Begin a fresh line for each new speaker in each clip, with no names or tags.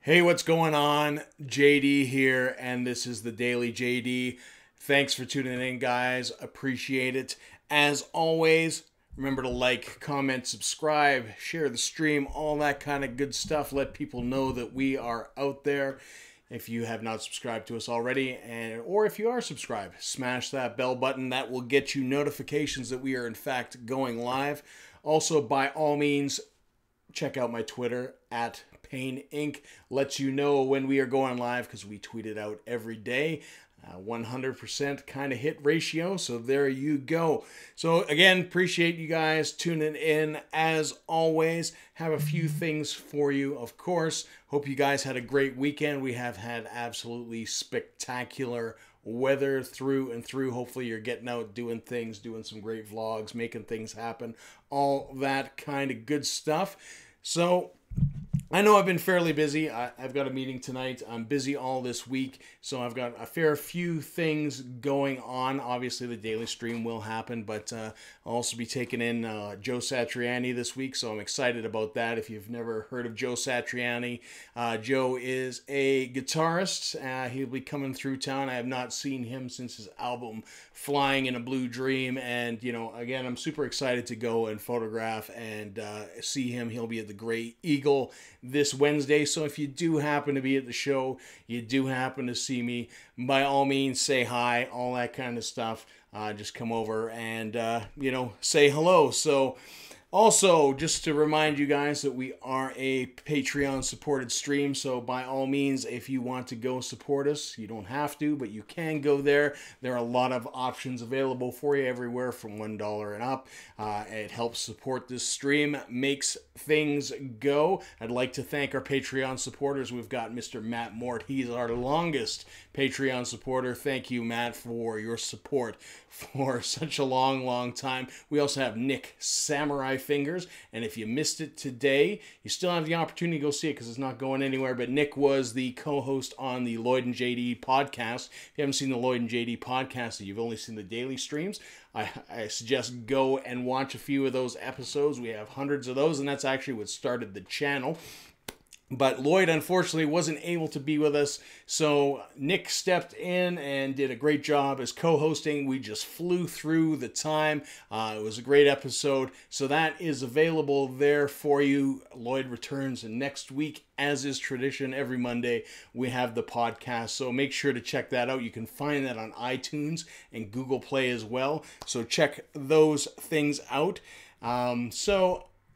Hey, what's going on? JD here, and this is the Daily JD. Thanks for tuning in, guys. Appreciate it. As always, remember to like, comment, subscribe, share the stream, all that kind of good stuff. Let people know that we are out there. If you have not subscribed to us already, or if you are subscribed, smash that bell button. That will get you notifications that we are in fact going live. Also, by all means, check out my Twitter at Pain Inc. Lets you know when we are going live because we tweet it out every day. 100% kind of hit ratio, so there you go. So again, appreciate you guys tuning in. As always, have a few things for you, of course. Hope you guys had a great weekend. We have had absolutely spectacular weather through and through. Hopefully you're getting out, doing things, doing some great vlogs, making things happen, all that kind of good stuff. So I know I've been fairly busy. I've got a meeting tonight. I'm busy all this week, so I've got a fair few things going on. Obviously, the daily stream will happen, but I'll also be taking in Joe Satriani this week, so I'm excited about that. If you've never heard of Joe Satriani, Joe is a guitarist. He'll be coming through town. I have not seen him since his album Flying in a Blue Dream, and, you know, again, I'm super excited to go and photograph and see him. He'll be at the Gray Eagle this Wednesday, so if you do happen to be at the show, you do happen to see me, by all means say hi, all that kind of stuff. Just come over and you know, say hello. So also, just to remind you guys that we are a Patreon supported stream, so by all means, if you want to go support us, you don't have to, but you can go there. There are a lot of options available for you everywhere from $1 and up. It helps support this stream, makes things go. I'd like to thank our Patreon supporters. We've got Mr. Matt Mort. He's our longest Patreon supporter. Thank you, Matt, for your support for such a long time. We also have Nick Samurai Fingers, and if you missed it today, you still have the opportunity to go see it because it's not going anywhere. But Nick was the co-host on the Lloyd and JD podcast. If you haven't seen the Lloyd and JD podcast and you've only seen the daily streams, I suggest go and watch a few of those episodes. We have hundreds of those, and that's actually what started the channel. But Lloyd, unfortunately, wasn't able to be with us, so Nick stepped in and did a great job as co-hosting. We just flew through the time. It was a great episode, so that is available there for you. Lloyd returns next week, as is tradition. Every Monday, we have the podcast, so make sure to check that out. You can find that on iTunes and Google Play as well, so check those things out.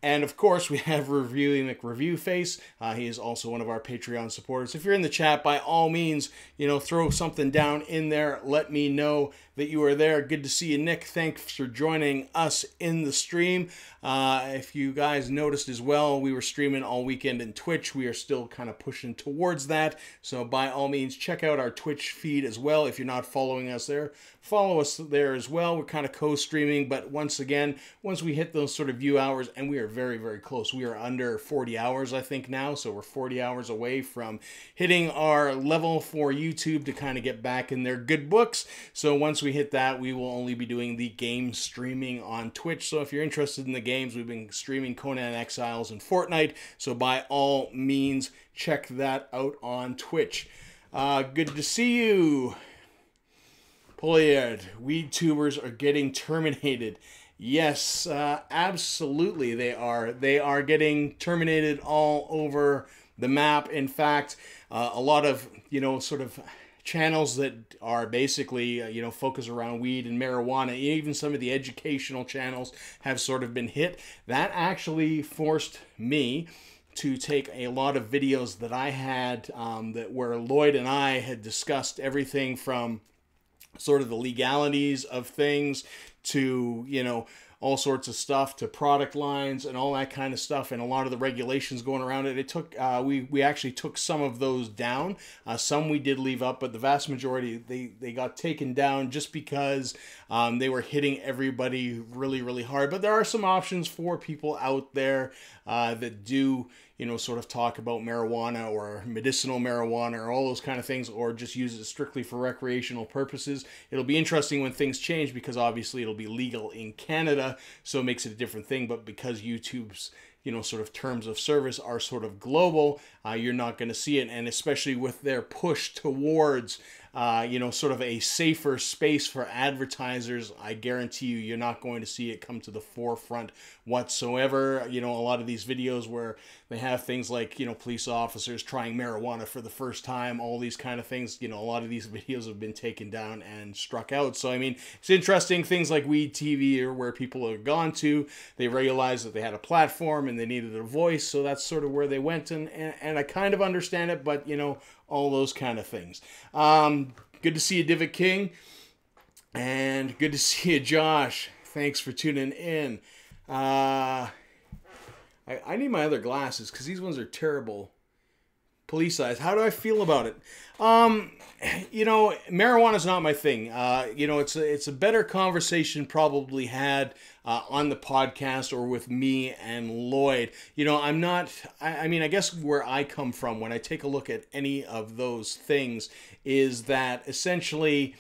And of course, we have Reviewing McReview Face. He is also one of our Patreon supporters. If you're in the chat, by all means, you know, throw something down in there. Let me know that you are there. Good to see you, Nick. Thanks for joining us in the stream. If you guys noticed as well, we were streaming all weekend in Twitch. We are still kind of pushing towards that. So by all means, check out our Twitch feed as well. If you're not following us there, follow us there as well. We're kind of co-streaming, but once again, once we hit those sort of view hours, and we are very close. We are under 40 hours, I think, now, so we're 40 hours away from hitting our level for YouTube to kind of get back in their good books. So once we hit that, we will only be doing the game streaming on Twitch. So if you're interested in the games, we've been streaming Conan Exiles and Fortnite, so by all means, check that out on Twitch. Good to see you. Poliard, weed tubers are getting terminated. Yes, absolutely they are. They are getting terminated all over the map. In fact, a lot of, you know, sort of channels that are basically, you know, focus around weed and marijuana, even some of the educational channels have sort of been hit. That actually forced me to take a lot of videos that I had where Lloyd and I had discussed everything from sort of the legalities of things to, you know, all sorts of stuff, to product lines and all that kind of stuff, and a lot of the regulations going around it. It took we actually took some of those down. Some we did leave up, but the vast majority they got taken down just because they were hitting everybody really hard. But there are some options for people out there that do, you know, sort of talk about marijuana or medicinal marijuana or all those kind of things, or just use it strictly for recreational purposes. It'll be interesting when things change because obviously it'll be legal in Canada, so it makes it a different thing. But because YouTube's sort of terms of service are sort of global, you're not going to see it. And especially with their push towards sort of a safer space for advertisers, I guarantee you're not going to see it come to the forefront whatsoever. A lot of these videos where they have things like, police officers trying marijuana for the first time, all these kind of things, a lot of these videos have been taken down and struck out. So, I mean, it's interesting, things like Weed TV or where people have gone to, they realized that they had a platform and they needed a voice. So that's sort of where they went. And I kind of understand it, but, all those kind of things. Good to see you, Divot King. And good to see you, Josh. Thanks for tuning in. I need my other glasses because these ones are terrible. Police eyes. How do I feel about it? Marijuana's not my thing. It's a better conversation probably had on the podcast or with me and Lloyd. I guess where I come from when I take a look at any of those things is that essentially,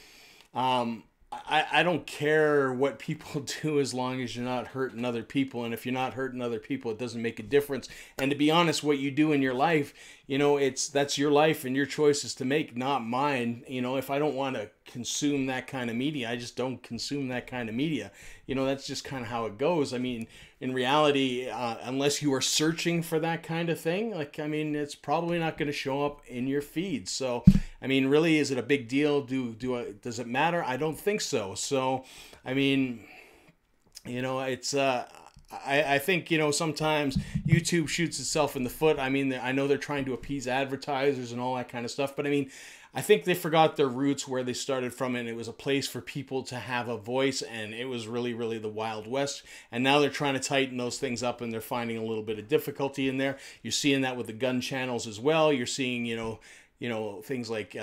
I don't care what people do as long as you're not hurting other people. And if you're not hurting other people, it doesn't make a difference. And to be honest, what you do in your life, that's your life and your choices to make, not mine. If I don't want to consume that kind of media, I just don't consume that kind of media. That's just kind of how it goes. I mean, in reality, unless you are searching for that kind of thing, it's probably not going to show up in your feed. So, really, is it a big deal? Does it matter? I don't think so. So, it's I think sometimes YouTube shoots itself in the foot. I know they're trying to appease advertisers and all that kind of stuff, but I think they forgot their roots, where they started from, and it was a place for people to have a voice, and it was really, really the Wild West. And now they're trying to tighten those things up, and they're finding a little bit of difficulty in there. You're seeing that with the gun channels as well. You're seeing, things like,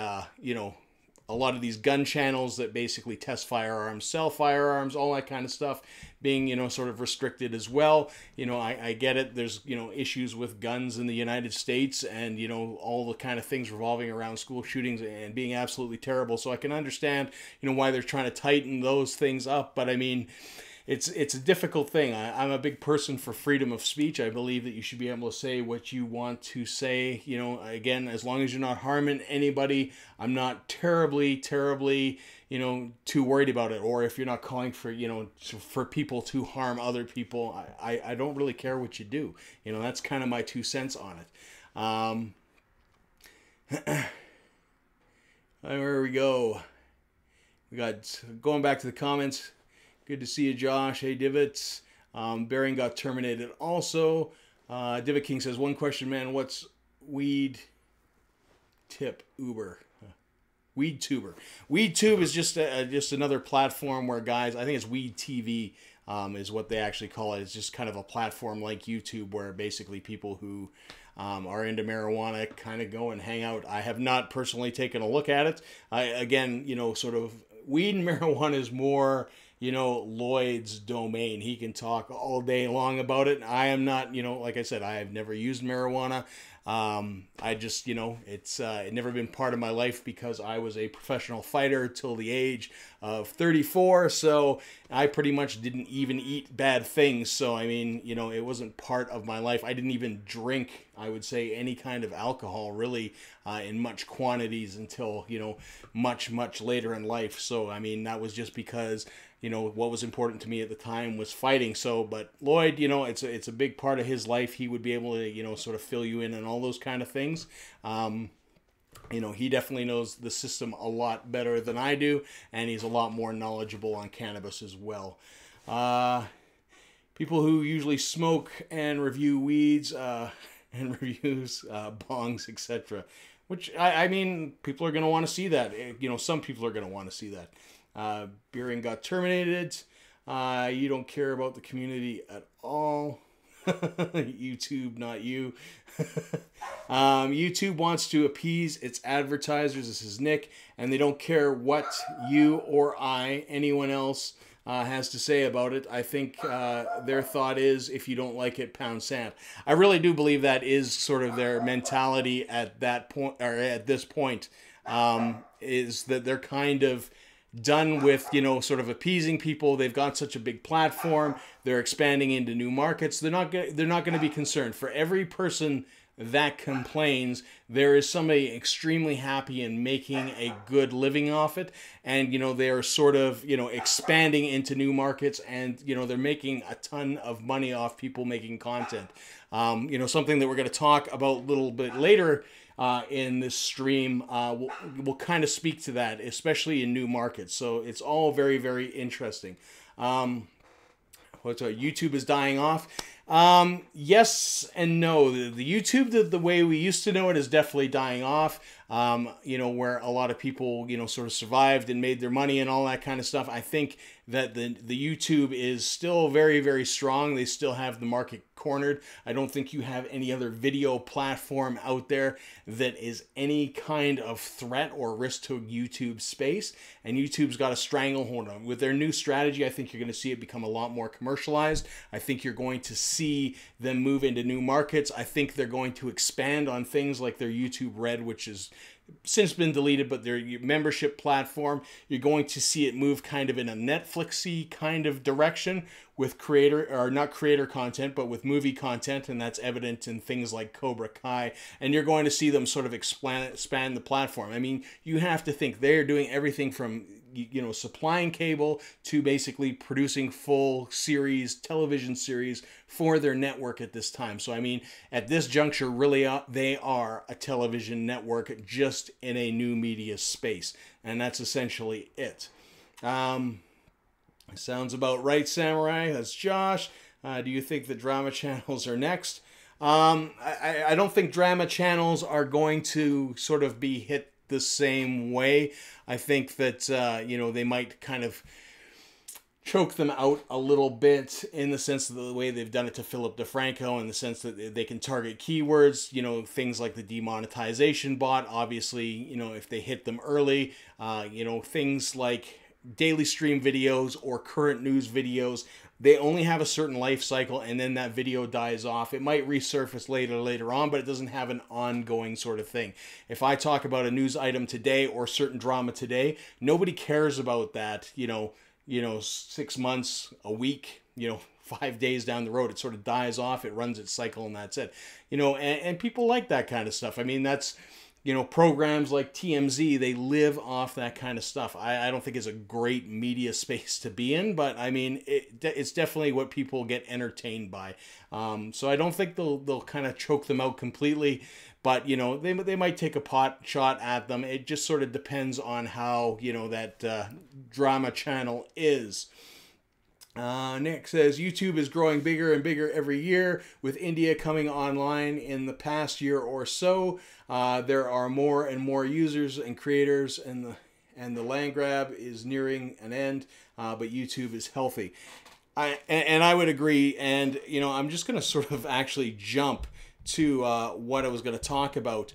a lot of these gun channels that basically test firearms, sell firearms, all that kind of stuff being, sort of restricted as well. I get it. There's, issues with guns in the United States and, all the kind of things revolving around school shootings and being absolutely terrible. So I can understand, why they're trying to tighten those things up. But it's a difficult thing. I'm a big person for freedom of speech. I believe that you should be able to say what you want to say. Again, as long as you're not harming anybody, I'm not terribly, too worried about it. Or if you're not calling for, for people to harm other people, I don't really care what you do. That's kind of my 2 cents on it. There we go. We got, going back to the comments. Good to see you, Josh. Hey, Divots. Bering got terminated also. Divot King says, one question, man. What's Weed Tip Uber? Weed Tuber. Weed Tube is just another platform where guys, I think it's Weed TV is what they actually call it. It's just kind of a platform like YouTube where basically people who are into marijuana kind of go and hang out. I have not personally taken a look at it. Again, sort of weed and marijuana is more, Lloyd's domain. He can talk all day long about it. I am not, like I said, I have never used marijuana. I just, it's never been part of my life because I was a professional fighter till the age of 34. So I pretty much didn't even eat bad things. So, it wasn't part of my life. I didn't even drink, I would say, any kind of alcohol really in much quantities until, much, much later in life. So, that was just because, what was important to me at the time was fighting. So, but Lloyd, it's a big part of his life. He would be able to, sort of fill you in on all those kind of things. He definitely knows the system a lot better than I do, and he's a lot more knowledgeable on cannabis as well. People who usually smoke and review weeds and reviews bongs, etc. Which, people are going to want to see that. Some people are going to want to see that. Beering got terminated. You don't care about the community at all. YouTube, not you. YouTube wants to appease its advertisers. This is Nick, and they don't care what you or anyone else has to say about it. I think their thought is, if you don't like it, pound sand. I really do believe that is sort of their mentality at that point, or at this point, is that they're kind of done with, you know, sort of appeasing people. They've got such a big platform. They're expanding into new markets. They're not going to be concerned. For every person that complains, there is somebody extremely happy and making a good living off it. And, you know, they are sort of, you know, expanding into new markets, and, you know, they're making a ton of money off people making content. You know, something that we're going to talk about a little bit later in this stream will kind of speak to that, especially in new markets. So it's all very, very interesting. YouTube is dying off. Yes and no. The YouTube, the way we used to know it, is definitely dying off. You know, where a lot of people, you know, sort of survived and made their money and all that kind of stuff. I think that the YouTube is still very, very strong. They still have the market cornered. I don't think you have any other video platform out there that is any kind of threat or risk to YouTube space. And YouTube's got a stranglehold on it. With their new strategy, I think you're going to see it become a lot more commercialized. I think you're going to see them move into new markets. I think they're going to expand on things like their YouTube Red, which is since been deleted, but their membership platform. You're going to see it move kind of in a Netflixy kind of direction with not creator content, but with movie content, and that's evident in things like Cobra Kai. And you're going to see them sort of expand the platform. I mean, you have to think they're doing everything from, you know, supplying cable to basically producing full series, television series for their network at this time. So, I mean, at this juncture, really, they are a television network just in a new media space. And that's essentially it. Sounds about right, Samurai. That's Josh. Do you think the drama channels are next? I don't think drama channels are going to sort of be hit the same way. I think that, you know, they might kind of choke them out a little bit in the sense of the way they've done it to Philip DeFranco, in the sense that they can target keywords, you know, things like the demonetization bot. Obviously, you know, if they hit them early, you know, things like daily stream videos or current news videos, they only have a certain life cycle, and then that video dies off. It might resurface later on, but it doesn't have an ongoing sort of thing. If I talk about a news item today or certain drama today, nobody cares about that, you know, 6 months, a week, you know, 5 days down the road. It sort of dies off, it runs its cycle, and that's it. You know, and people like that kind of stuff. I mean, that's, you know, programs like TMZ, they live off that kind of stuff. I don't think it's a great media space to be in, but I mean, it's definitely what people get entertained by. So I don't think they'll kind of choke them out completely, but, you know, they might take a pot shot at them. It just sort of depends on how, you know, that drama channel is. Nick says YouTube is growing bigger and bigger every year, with India coming online in the past year or so. There are more and more users and creators, and the land grab is nearing an end, but YouTube is healthy. I would agree, and, you know, I'm just going to sort of actually jump to what I was going to talk about.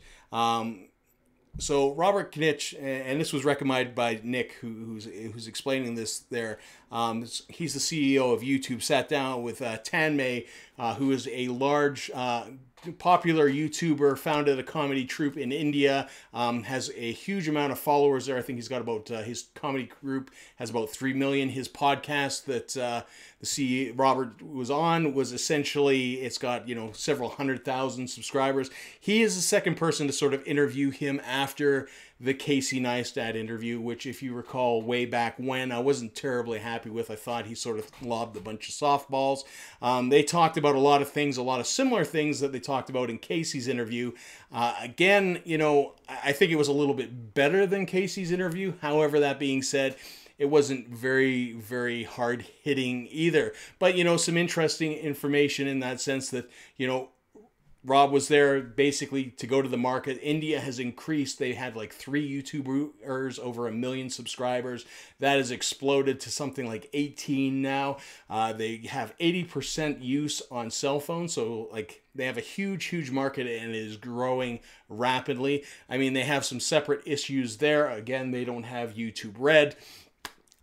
So Robert Knitsch, and this was recommended by Nick, who's explaining this there. He's the CEO of YouTube. Sat down with Tanmay, who is a large, popular YouTuber, founded a comedy troupe in India, has a huge amount of followers there. I think he's got about, his comedy group has about 3 million. His podcast that the CEO Robert was on was essentially, it's got, you know, several 100,000 subscribers. He is the second person to sort of interview him after the Casey Neistat interview, which, if you recall, way back when, I wasn't terribly happy with. I thought he sort of lobbed a bunch of softballs. They talked about a lot of things, a lot of similar things that they talked about in Casey's interview. Again, you know, I think it was a little bit better than Casey's interview. However, that being said, it wasn't very, very hard-hitting either. But, you know, some interesting information in that sense that, you know, Rob was there basically to go to the market. India has increased. They had like 3 YouTubers over 1 million subscribers. That has exploded to something like 18 now. They have 80% use on cell phones. So like they have a huge market, and it is growing rapidly. I mean, they have some separate issues there. Again, they don't have YouTube Red.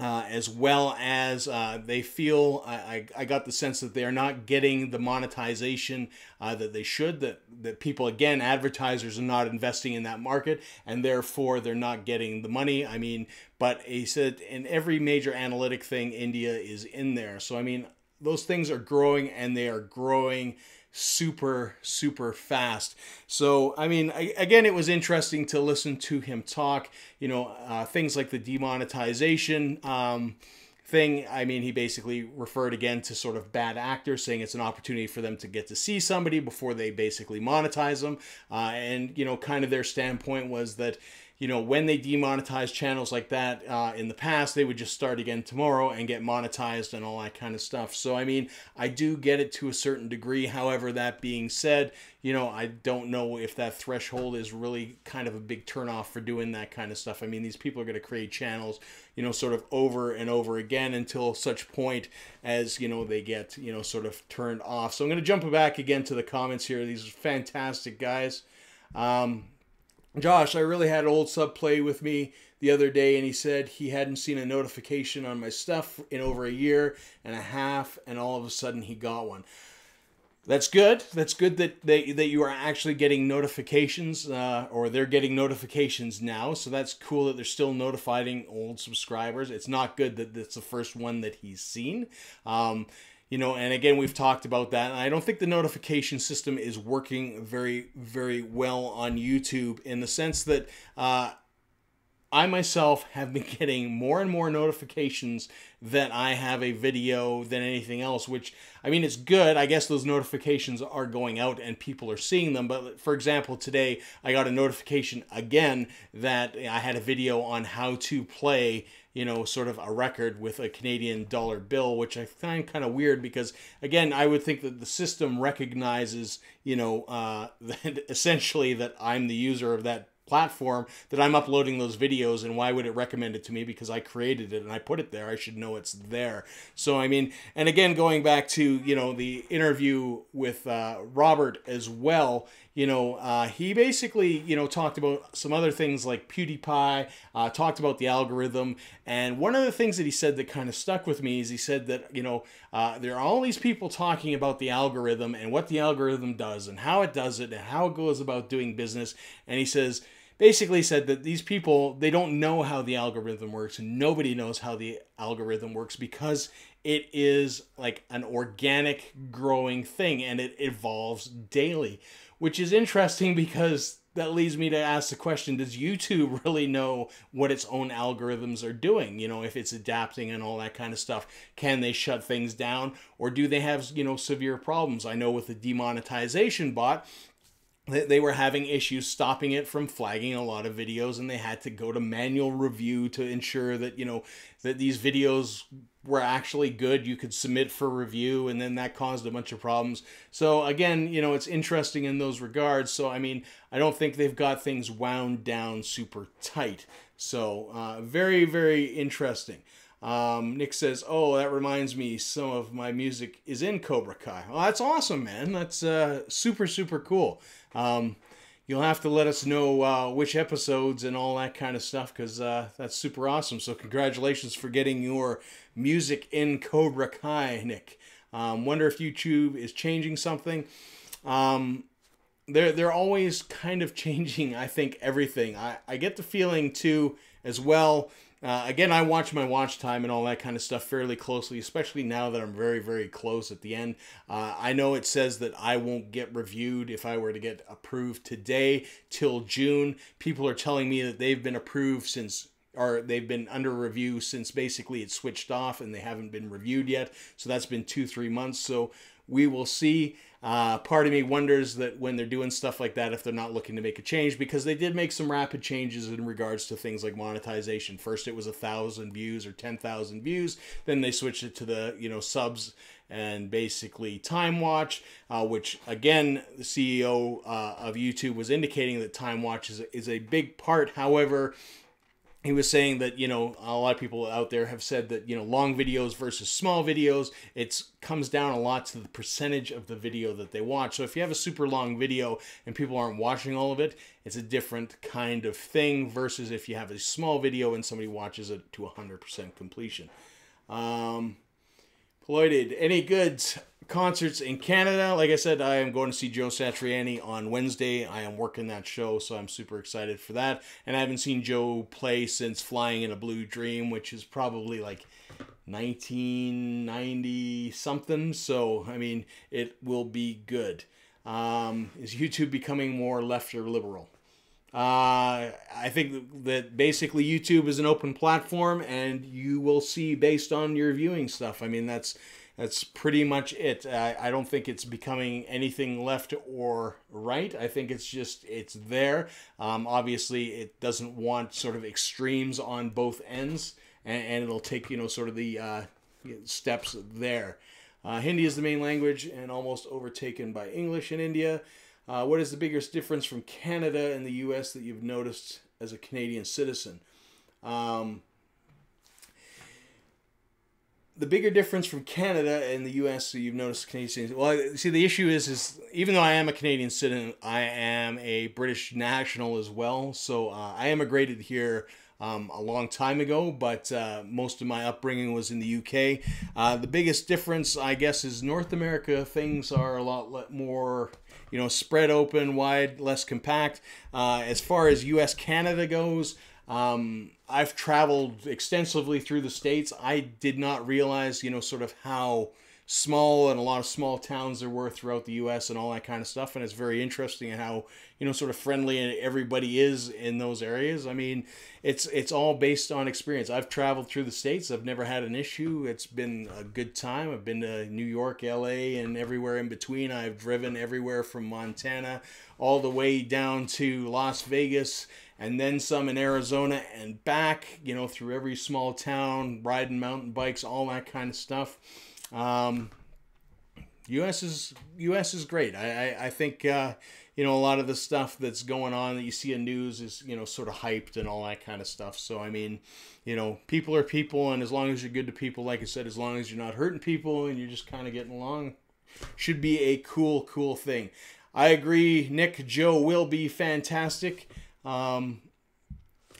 as well as they feel, I got the sense that they are not getting the monetization that they should, that people, again, advertisers are not investing in that market, and therefore they're not getting the money. I mean, but he said in every major analytic thing, India is in there. So, I mean, those things are growing, and they are growing super, super fast. So, I mean, again, it was interesting to listen to him talk, things like the demonetization thing. I mean, he basically referred again to sort of bad actors, saying it's an opportunity for them to get to see somebody before they basically monetize them. And, kind of their standpoint was that, when they demonetize channels like that in the past, they would just start again tomorrow and get monetized and all that kind of stuff. So, I mean, I do get it to a certain degree. However, that being said, I don't know if that threshold is really kind of a big turnoff for doing that kind of stuff. I mean, these people are going to create channels, sort of over and over again until such point as, they get, sort of turned off. So I'm going to jump back again to the comments here. These are fantastic guys. Josh, I really had old sub play with me the other day, and he said he hadn't seen a notification on my stuff in over a year and a half, and all of a sudden he got one. That's good. That's good that you are actually getting notifications, or they're getting notifications now. So that's cool that they're still notifying old subscribers. It's not good that it's the first one that he's seen. And again, we've talked about that. And I don't think the notification system is working very, very well on YouTube, in the sense that I myself have been getting more and more notifications that I have a video than anything else, which, I mean, it's good. I guess those notifications are going out and people are seeing them. But for example, today I got a notification again that I had a video on how to play, sort of a record with a Canadian dollar bill, which I find kind of weird because, again, I would think that the system recognizes, that essentially that I'm the user of that platform, that I'm uploading those videos, and why would it recommend it to me? Because I created it and I put it there. I should know it's there. So, I mean, and again, going back to, the interview with Robert as well, he basically, talked about some other things like PewDiePie, talked about the algorithm. And one of the things that he said that kind of stuck with me is he said that, there are all these people talking about the algorithm and what the algorithm does and how it does it and how it goes about doing business. And he basically said that these people, they don't know how the algorithm works, and nobody knows how the algorithm works, because it is like an organic growing thing and it evolves daily, which is interesting because that leads me to ask the question, does YouTube really know what its own algorithms are doing? If it's adapting and all that kind of stuff, can they shut things down, or do they have, severe problems? I know with the demonetization bot, they were having issues stopping it from flagging a lot of videos, and they had to go to manual review to ensure that, that these videos were actually good. You could submit for review, and then that caused a bunch of problems. So again, it's interesting in those regards. So, I mean, I don't think they've got things wound down super tight. So very, very interesting. Nick says, oh, that reminds me, some of my music is in Cobra Kai. Well, that's awesome, man. That's super, super cool. You'll have to let us know which episodes and all that kind of stuff, because that's super awesome. So congratulations for getting your music in Cobra Kai, Nick. Wonder if YouTube is changing something. They're always kind of changing, I think, everything. I get the feeling, too, as well. Again, I watch my watch time and all that kind of stuff fairly closely, especially now that I'm very, very close at the end. I know it says that I won't get reviewed if I were to get approved today till June. People are telling me that they've been approved since, or they've been under review since basically it switched off, and they haven't been reviewed yet. So that's been 2-3 months. So we will see. Part of me wonders that when they're doing stuff like that, if they're not looking to make a change, because they did make some rapid changes in regards to things like monetization. First, it was 1,000 views or 10,000 views. Then they switched it to the, subs and basically time watch, which again, the CEO of YouTube was indicating that time watch is a big part. However, he was saying that, you know, a lot of people out there have said that, you know, long videos versus small videos, it comes down a lot to the percentage of the video that they watch. So if you have a super long video and people aren't watching all of it, it's a different kind of thing versus if you have a small video and somebody watches it to 100% completion. Ploided, any good concerts in Canada? Like I said, I am going to see Joe Satriani on Wednesday. I am working that show, so I'm super excited for that. And I haven't seen Joe play since Flying in a Blue Dream, which is probably like 1990 something. So, I mean, it will be good. Is YouTube becoming more left or liberal? I think that basically YouTube is an open platform, and you will see based on your viewing stuff. I mean, that's pretty much it. I don't think it's becoming anything left or right. I think it's just, it's there. Obviously, it doesn't want sort of extremes on both ends, and it'll take, you know, sort of the steps there. Hindi is the main language and almost overtaken by English in India. What is the biggest difference from Canada and the U.S. that you've noticed as a Canadian citizen? The bigger difference from Canada and the U.S. that you've noticed Canadian citizens. Well, see, the issue is even though I am a Canadian citizen, I am a British national as well. So I immigrated here a long time ago, but most of my upbringing was in the UK. The biggest difference, I guess, is North America. Things are a lot more, you know, spread open, wide, less compact. As far as U.S. Canada goes, I've traveled extensively through the States. I did not realize, you know, sort of how small and a lot of small towns there were throughout the U.S. and all that kind of stuff. And it's very interesting how, you know, sort of friendly everybody is in those areas. I mean, it's all based on experience. I've traveled through the States. I've never had an issue. It's been a good time. I've been to New York, L.A., and everywhere in between. I've driven everywhere from Montana all the way down to Las Vegas, and then some in Arizona and back, you know, through every small town, riding mountain bikes, all that kind of stuff. U.S. is great. I think you know, a lot of the stuff that's going on that you see in news is, you know, sort of hyped and all that kind of stuff. So I mean, you know, people are people, and as long as you're good to people, like I said, as long as you're not hurting people and you're just kind of getting along, should be a cool thing. I agree, Nick. Joe will be fantastic.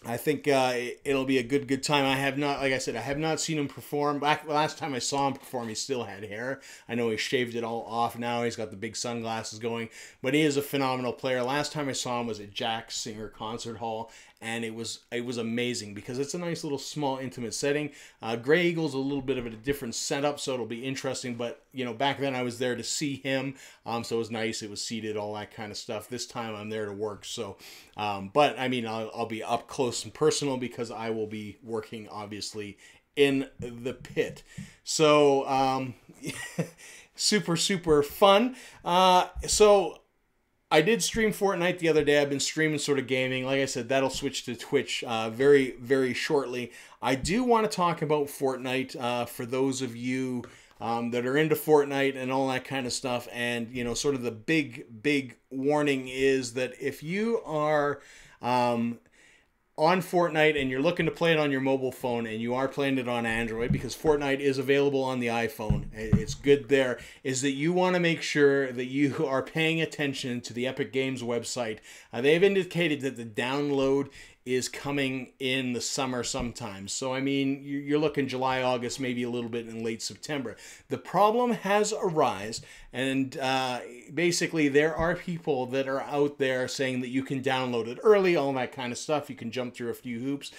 I think it'll be a good time. I have not, like I said, I have not seen him perform. Back last time I saw him perform, he still had hair. I know he shaved it all off now. He's got the big sunglasses going, but he is a phenomenal player. Last time I saw him was at Jack's Singer Concert Hall, and it was amazing because it's a nice little small intimate setting. Grey Eagle's a little bit of a different setup, so it'll be interesting. But you know, back then I was there to see him, so it was nice. It was seated, all that kind of stuff. This time I'm there to work, so. But I mean, I'll be up close and personal because I will be working, obviously, in the pit. So super fun. So I did stream Fortnite the other day. I've been streaming sort of gaming. Like I said, that'll switch to Twitch very shortly. I do want to talk about Fortnite for those of you that are into Fortnite and all that kind of stuff. And, you know, sort of the big warning is that if you are on Fortnite and you're looking to play it on your mobile phone and you are playing it on Android, because Fortnite is available on the iPhone, it's good there, is that you want to make sure that you are paying attention to the Epic Games website. They've indicated that the download is coming in the summer sometime. So, I mean, you're looking July, August, maybe a little bit in late September. The problem has arisen, and basically there are people that are out there saying that you can download it early, all that kind of stuff. You can jump through a few hoops.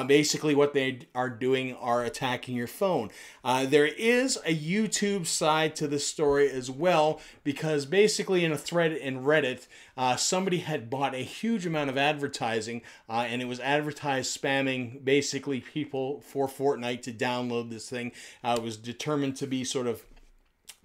Basically what they are doing are attacking your phone. There is a YouTube side to this story as well, because basically in a thread in Reddit, somebody had bought a huge amount of advertising, and it was advertised spamming basically people for Fortnite to download this thing. It was determined to be sort of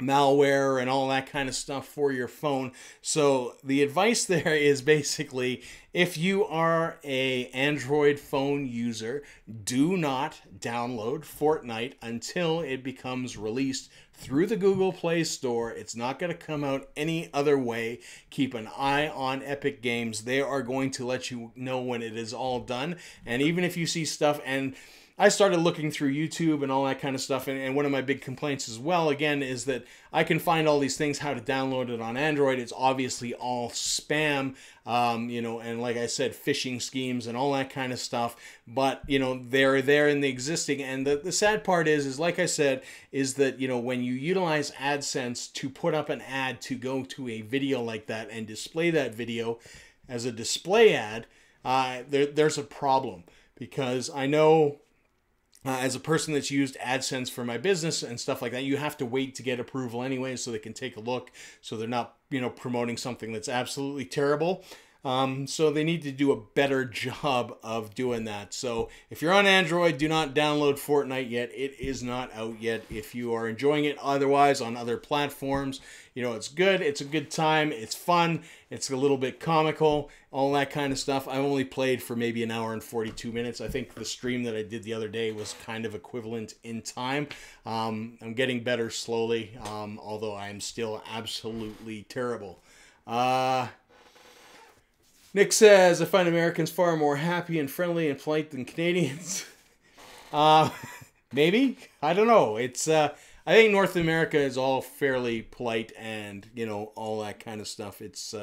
malware and all that kind of stuff for your phone. So the advice there is basically, if you are a Android phone user, do not download Fortnite until it becomes released through the Google Play Store. It's not going to come out any other way. Keep an eye on Epic Games. They are going to let you know when it is all done. And even if you see stuff, and I started looking through YouTube and all that kind of stuff, and one of my big complaints as well, again, is that I can find all these things, how to download it on Android. It's obviously all spam, and like I said, phishing schemes and all that kind of stuff. But, they're there in the existing. And the sad part is like I said, is that, when you utilize AdSense to put up an ad to go to a video like that and display that video as a display ad, there's a problem. Because I know, as a person that's used AdSense for my business and stuff like that, you have to wait to get approval anyway so they can take a look, so they're not, promoting something that's absolutely terrible. So they need to do a better job of doing that. So if you're on Android, do not download Fortnite yet. It is not out yet. If you are enjoying it otherwise on other platforms, it's good. It's a good time. It's fun. It's a little bit comical, all that kind of stuff. I only played for maybe an hour and 42 minutes. I think the stream that I did the other day was kind of equivalent in time. I'm getting better slowly, although I'm still absolutely terrible. Nick says, I find Americans far more happy and friendly and polite than Canadians. Maybe? I don't know. It's I think North America is all fairly polite and, all that kind of stuff. It's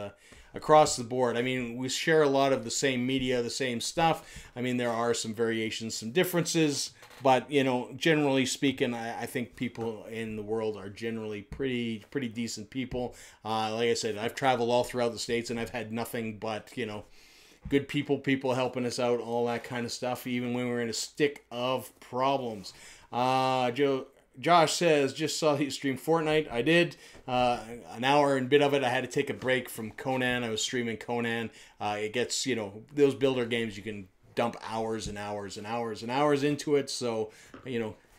across the board. I mean, we share a lot of the same media, the same stuff. I mean, there are some variations, some differences. But, generally speaking, I think people in the world are generally pretty decent people. Like I said, I've traveled all throughout the States, and I've had nothing but, good people helping us out, all that kind of stuff, even when we're in a stick of problems. Josh says, just saw you stream Fortnite. I did. An hour and bit of it. I had to take a break from Conan. I was streaming Conan. It gets, those builder games, you can dump hours and hours and hours and hours into it. So,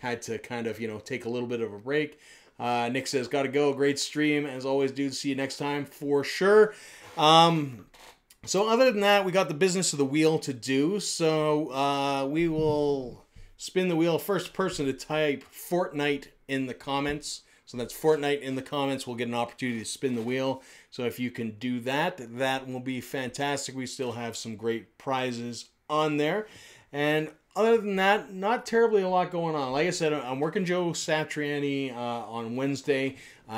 had to kind of, take a little bit of a break. Nick says, gotta go. Great stream. As always, dude. See you next time for sure. So other than that, we got the business of the wheel to do. So we will spin the wheel. First person to type Fortnite in the comments. So that's Fortnite in the comments. We'll get an opportunity to spin the wheel. So if you can do that, that will be fantastic. We still have some great prizes on there. And other than that, not terribly a lot going on. Like I said, I'm working Joe Satriani on Wednesday.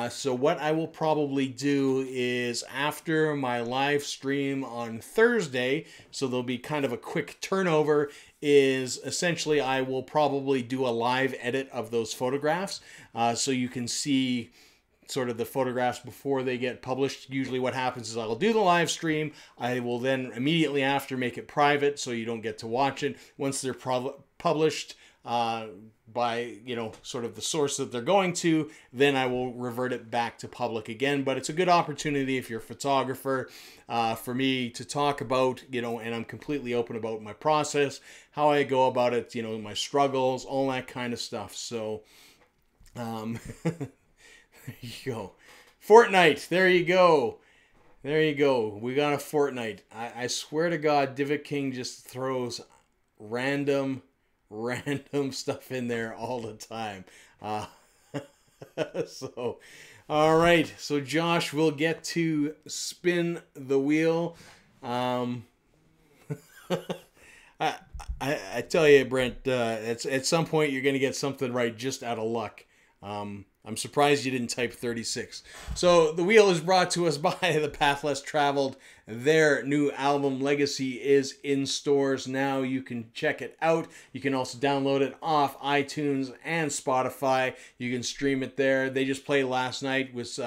So what I will probably do is after my live stream on Thursday, so there'll be kind of a quick turnover, is essentially I will probably do a live edit of those photographs so you can see sort of the photographs before they get published. Usually what happens is I'll do the live stream. I will then immediately after make it private so you don't get to watch it. Once they're published by, sort of the source that they're going to, then I will revert it back to public again. But it's a good opportunity if you're a photographer for me to talk about, and I'm completely open about my process, how I go about it, my struggles, all that kind of stuff. So, there you go. Fortnite. There you go. There you go. We got a Fortnite. I swear to God, Divot King just throws random stuff in there all the time. So, all right. So Josh will get to spin the wheel. I tell you, Brent, at some point you're going to get something right just out of luck. I'm surprised you didn't type 36. So the wheel is brought to us by The Path Less Traveled. Their new album Legacy is in stores now. You can check it out. You can also download it off iTunes and Spotify. You can stream it there. They just played last night with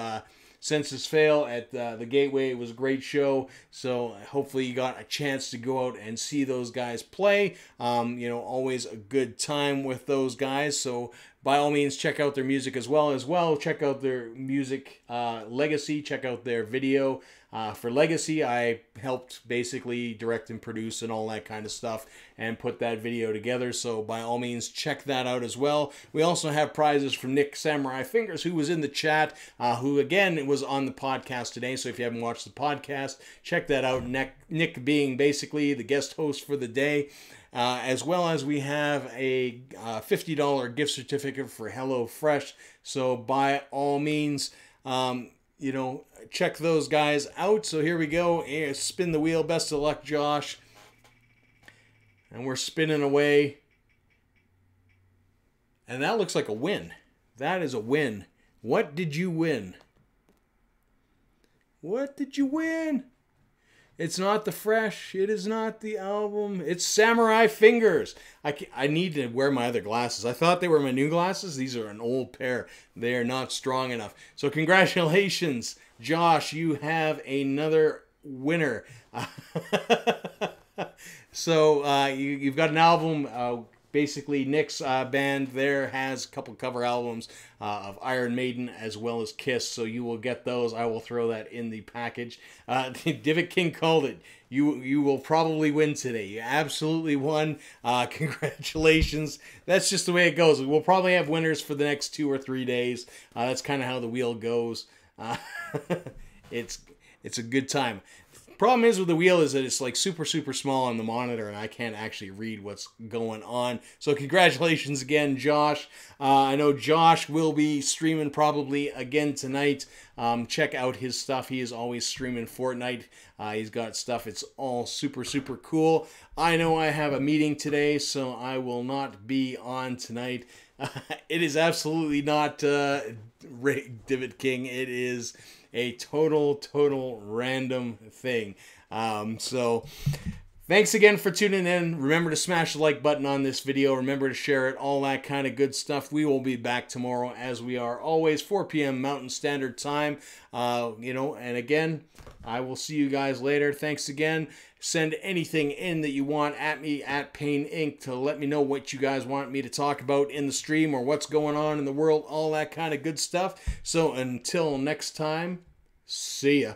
Census Fail at the Gateway. It was a great show. So hopefully you got a chance to go out and see those guys play. Always a good time with those guys. So by all means, check out their music as well. Check out their music Legacy. Check out their video. For Legacy, I helped basically direct and produce and all that kind of stuff and put that video together. So by all means, check that out as well. We also have prizes from Nick Samurai Fingers, who was in the chat, who again was on the podcast today. So if you haven't watched the podcast, check that out. Nick being basically the guest host for the day. As well as we have a $50 gift certificate for HelloFresh. So by all means, check those guys out. So here we go. Spin the wheel. Best of luck, Josh. And we're spinning away. And that looks like a win. That is a win. What did you win? What did you win? It's not the Fresh. It is not the album. It's Samurai Fingers. I need to wear my other glasses. I thought they were my new glasses. These are an old pair. They are not strong enough. So congratulations, Josh. You have another winner. So you've got an album. Basically, Nick's band there has a couple cover albums of Iron Maiden as well as Kiss, so you will get those. I will throw that in the package. Divot King called it. You will probably win today. You absolutely won. Congratulations. That's just the way it goes. We'll probably have winners for the next 2 or 3 days. That's kind of how the wheel goes. It's a good time. Problem is with the wheel is that it's like super small on the monitor and I can't actually read what's going on. So congratulations again, Josh. I know Josh will be streaming probably again tonight. Check out his stuff. He is always streaming Fortnite. He's got stuff. It's all super cool. I know I have a meeting today, so I will not be on tonight. It is absolutely not Divot King. It is a total random thing. So thanks again for tuning in. Remember to smash the like button on this video. Remember to share it, all that kind of good stuff. We will be back tomorrow as we are always, 4 p.m. Mountain Standard Time. And again, I will see you guys later. Thanks again. Send anything in that you want at me at Pain Inc. to let me know what you guys want me to talk about in the stream or what's going on in the world, all that kind of good stuff. So until next time, see ya.